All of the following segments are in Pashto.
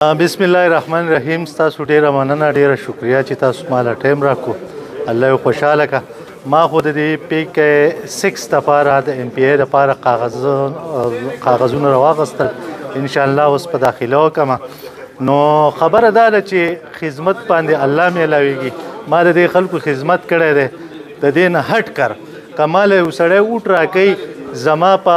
بسم الله الرحمن الرحیم. تاسو ډیره مننه، ډیره شکریا چې تاسو مالا ټایم راکو. الله یو خوشاله کا. ما خود دې پی کې 6 لپاره د ام پی ای لپاره کاغذونه راوغستل. ان شاء الله اوس په داخله وکم. نو خبره ده چې خدمت باندې الله مې علاوهږي. ما د دې خلکو خدمت کړی دی، د دې نه هټ کر کمال یو سړی اوټ راکوي، زما په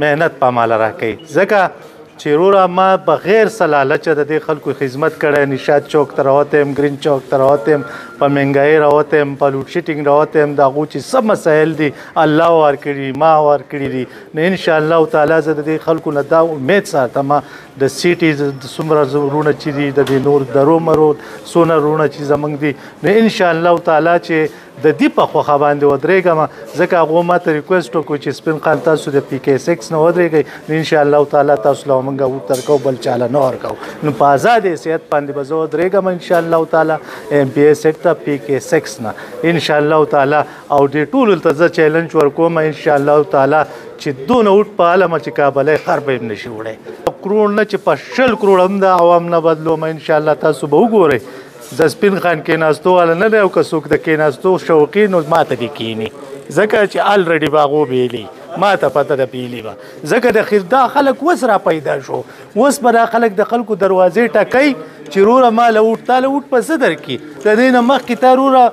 مهنت په مال راکوي. ځکه چې وروره ما بغیر څه لالچه د دې خلکو خدمت کړی. نشاط چوک ته راوتم، ګرین چوک ته راوتم، په مهنګایي راوتم، په لوډ شیډینګ راوتم. د هغو چې څه مسایل دي الله ورکړي، ما ورکړي دي. نو انشاءالله تعالی زه د دې خلکو نه دا امید ساتم د سیټي څومره وروڼه چې دي، د دې نور درو مرو څونه وروڼه چې زموږ دي، نو انشاءالله تعالی چې د دې په خوښه باندې ودرېږم. ځکه هغو ما ته ریکویسټ وکړو چې سپین خان تاسو د پی کې 6 نه ودرېږئ، نو انشاءالله تعالی تاسو له موږ ورکوو، بل چاله نه ورکوو. نو په ازاد حیثیت باندې به زه ودرېږم انشاءالله تعالی ام پی ای سیټ ته پی کې 6 نه انشاءالله تعالی. او دې ټولو ته زه چیلنج ورکوم انشاءالله تعالی چې دونه اوټ په عالمه چې کابلی خر به یې نشي وړی. کروڑ نه چې په 100 کروڑ هم د عوام نه بدلوم انشاءالله. تاسو به وګورئ د سپین خان کېناستو والا نه دی، او که څوک د کېناستو شوقي نو ما ته دې کښېني، ځکه چې الریډي به هغو بیلي، ما ته پته ده بیلي به. ځکه دا خلک اوس را پیدا شو، اوس به دا خلک د خلکو دروازې ټکوي چې وروره ما له اوټ تا له اوټ په څه درکړي. د دې نه مخکې تا وروره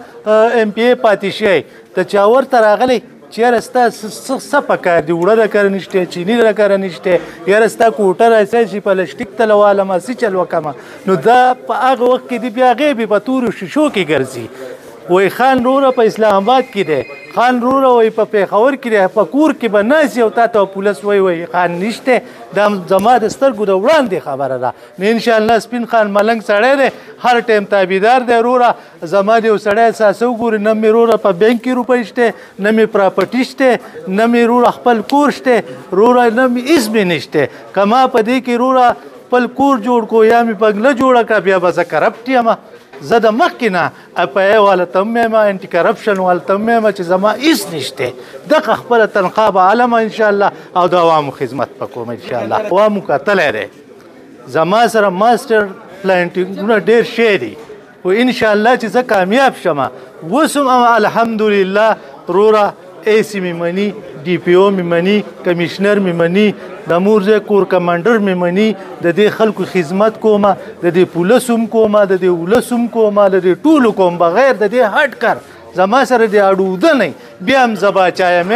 ام پی ای پاتې شوی، ته چا ورته راغلی چې یاره ستا څه پکار دي، اوړه راکاره نشته، چیني راکاره نشته، یاره ستا کوټه راځي چې پلسټیک ته لوالم څه چل وکړم. نو دا په هغه وخت کې دي بیا هغې په تورو شیشو کې ګرځي. وایي خان وروره په اسلام آباد کې دی، خان وروره وایي په پېښور کې دی، په کور کې به ناست او تا ته پولیس وایي خان نشته. دا زما د سترګو د وړاندې خبره ده. نو انشاءالله سپین خان ملنګ سړی دی، هر ټایم تابعدار دی. وروره زما د یو سړی اساسه وګوري، نه مې وروره په بینک کې روپۍ شته، نه مې پراپرټي شته، نه مې وروره خپل کور شته، وروره نه مې هېڅ مې نشته. که ما په دې کې وروره خپل کور جوړ کړو یا مې بنګله جوړه کړه، بیا به زه کرپټ یم. زه د مخکې نه اپ ای والا ته هم یم، انټي کرپشن والا ته هم یم چې زما هېڅ نشته. دغه خپله تنخوا به علمه انشاءالله، او د عوامو خدمت به کوم انشاءالله. عوامو کتلی دی زما سره ماسټر پلانټینګونه ډېر شی دي، خو انشاءالله چې زه کامیاب شم. اوس هم الحمدلله وروره ای سی مې مني، ډي پی او مې مني، کمیشنر مې مني، د مورځای کور کمانډر مې مني. د دې خلکو خدمت کوم، د دې پولیس هم کوم، د دې ولس هم کوم، د دې ټولو کوم، بغیر د دې هټ کر زما سره د اډوده نه. بیا هم زه باچا یم،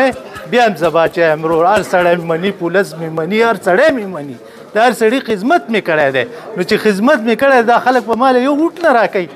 بیا هم زه باچا یم. ورور هر سړی مې مني، پولیس مې مني، هر سړی مې مني. د هر سړي خدمت مې کړی دی. نو چې خدمت مې کړی دا خلک په ما له یو اوټ نه راکوي.